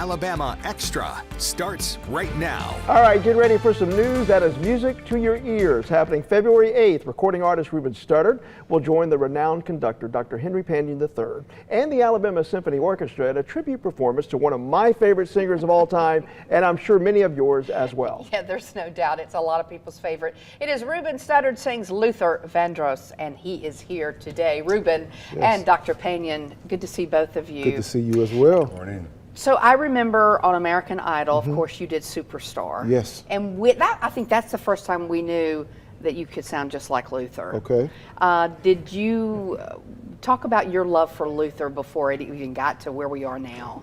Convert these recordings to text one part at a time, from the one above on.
Alabama Extra starts right now. All right, get ready for some news that is music to your ears. Happening February 8th, recording artist Ruben Studdard will join the renowned conductor Dr. Henry Panion III and the Alabama Symphony Orchestra at a tribute performance to one of my favorite singers of all time, and I'm sure many of yours as well. Yeah, there's no doubt it's a lot of people's favorite. It is Ruben Studdard sings Luther Vandross, and he is here today. Ruben and Dr. Panion, good to see both of you. Good to see you as well. Good morning. So I remember on American Idol, of course, you did Superstar. Yes. And with that, I think that's the first time we knew that you could sound just like Luther. Okay. Did you talk about your love for Luther before it even got to where we are now?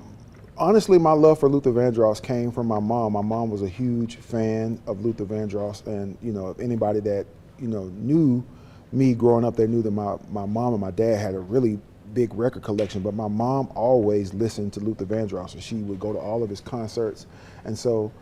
Honestly, my love for Luther Vandross came from my mom. My mom was a huge fan of Luther Vandross, and if anybody that knew me growing up, they knew that my mom and my dad had a really big record collection, but my mom always listened to Luther Vandross, and she would go to all of his concerts. And so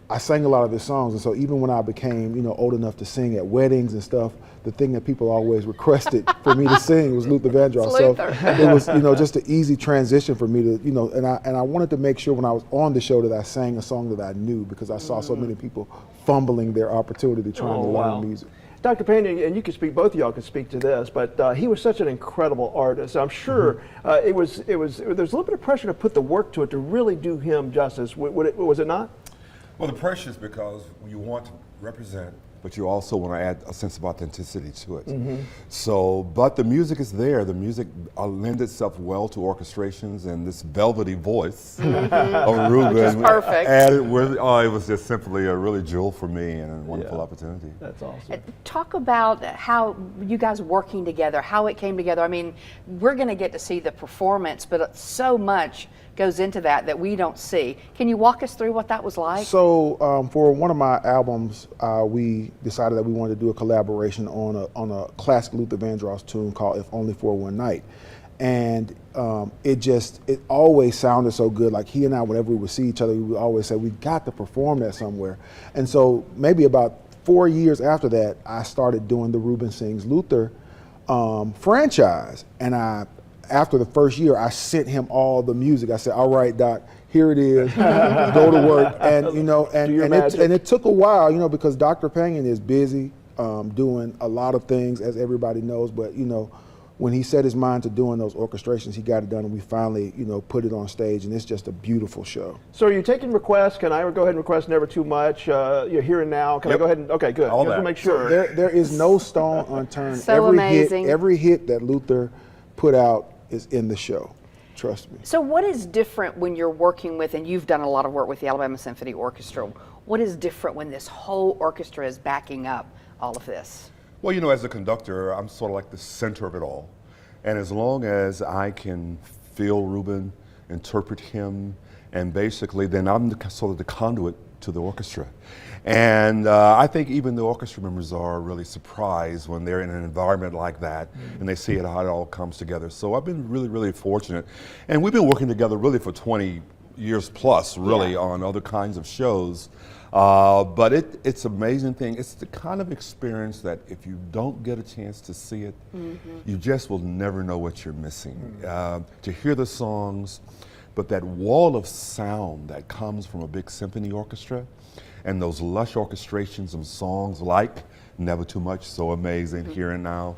I sang a lot of his songs, and so even when I became old enough to sing at weddings and stuff, the thing that people always requested for me to sing was Luther Vandross. So it was just an easy transition for me to and I wanted to make sure when I was on the show that I sang a song that I knew, because I saw so many people fumbling their opportunity trying to learn music. Dr. Panion, and you can speak, both of y'all can speak to this, but he was such an incredible artist. I'm sure there was a little bit of pressure to put the work to it to really do him justice. Was it not? Well, the pressure is because you want to represent, but you also want to add a sense of authenticity to it. So, but the music is there. The music lends itself well to orchestrations, and this velvety voice of Ruben perfect. added with, it was just simply a really jewel for me and a wonderful opportunity. That's awesome. Talk about how you guys working together, how it came together. I mean, we're going to get to see the performance, but so much goes into that we don't see. Can you walk us through what that was like? So for one of my albums, we decided that we wanted to do a collaboration on a classic Luther Vandross tune called "If Only for One Night," and it always sounded so good. Like he and I, whenever we would see each other, we would always say we got to perform that somewhere. And so maybe about 4 years after that, I started doing the Ruben Sings Luther franchise, and after the first year, I sent him all the music. I said, "All right, Doc, here it is. Go to work." And and it took a while, because Dr. Panion is busy doing a lot of things, as everybody knows. But when he set his mind to doing those orchestrations, he got it done, and we finally put it on stage, and it's just a beautiful show. So are you taking requests? Can I go ahead and request Never Too Much? You're here and now. Can I go ahead and okay, good. All Just that. to make sure. There is no stone unturned. So amazing. Every hit that Luther put out is in the show. Trust me. So what is different when you're working with, and you've done a lot of work with the Alabama Symphony Orchestra, what is different when this whole orchestra is backing up all of this? Well, as a conductor, I'm sort of like the center of it all. And as long as I can feel Ruben, interpret him, and basically then I'm sort of the conduit to the orchestra. And I think even the orchestra members are really surprised when they're in an environment like that and they see how it all comes together. So I've been really, really fortunate. And we've been working together really for 20 years plus, really, on other kinds of shows. But it's an amazing thing. It's the kind of experience that if you don't get a chance to see it, you just will never know what you're missing. To hear the songs, but that wall of sound that comes from a big symphony orchestra, and those lush orchestrations of songs like Never Too Much, so amazing, Here and Now.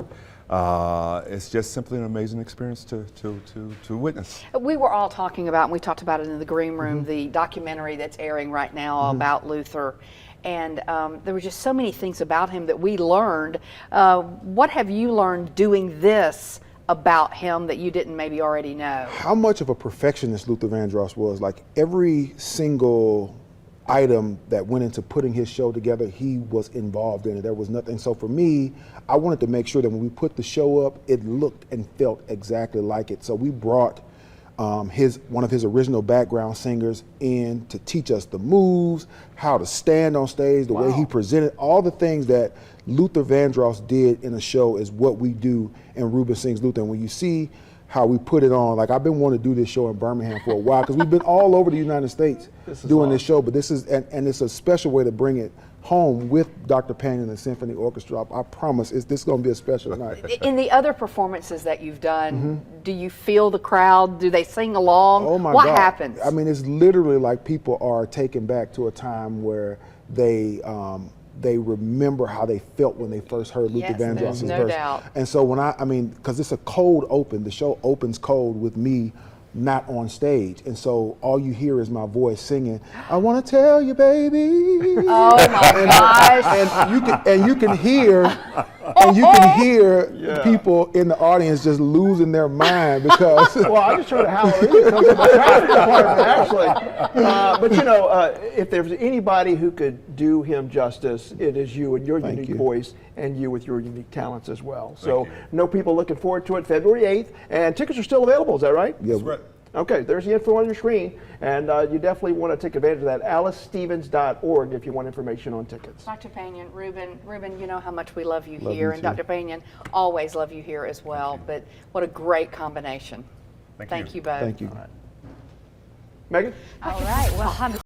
It's just simply an amazing experience to witness. We were all talking about, and we talked about it in the green room, the documentary that's airing right now about Luther. And there were just so many things about him that we learned. What have you learned doing this about him that you didn't maybe already know? How much of a perfectionist Luther Vandross was. Like every single item that went into putting his show together, he was involved in it. There was nothing. So for me, I wanted to make sure that when we put the show up, it looked and felt exactly like it. So we brought one of his original background singers in to teach us the moves, how to stand on stage, the way he presented, all the things that Luther Vandross did in a show is what we do in Ruben Sings Luther. And when you see how we put it on. Like, I've been wanting to do this show in Birmingham for a while because we've been all over the United States doing this show, but this is, and it's a special way to bring it home with Dr. Payne and the Symphony Orchestra. I promise this is going to be a special night. In the other performances that you've done, do you feel the crowd? Do they sing along? Oh my what God. happens? I mean, it's literally like people are taken back to a time where they remember how they felt when they first heard Luther Yes, Vandross's there's no verse. doubt. And so when I mean, because it's a cold open, the show opens cold with me not on stage, and so all you hear is my voice singing, "I want to tell you, baby." Oh my gosh! And you can hear people in the audience just losing their mind because. Well, I just heard a hallelujah come from the traffic department, actually. But you know, if there's anybody who could do him justice, it is you and your unique voice, and you with your unique talents as well. So, know people looking forward to it February 8th, and tickets are still available. Is that right? Yeah. That's right. Okay, there's the info on your screen, and you definitely want to take advantage of that. AlysStevens.org if you want information on tickets. Dr. Payne, Ruben, you know how much we love you here, and Dr. Payne, always love you here as well. But what a great combination. Thank you both. Thank you. Megan? All right. Well, I'm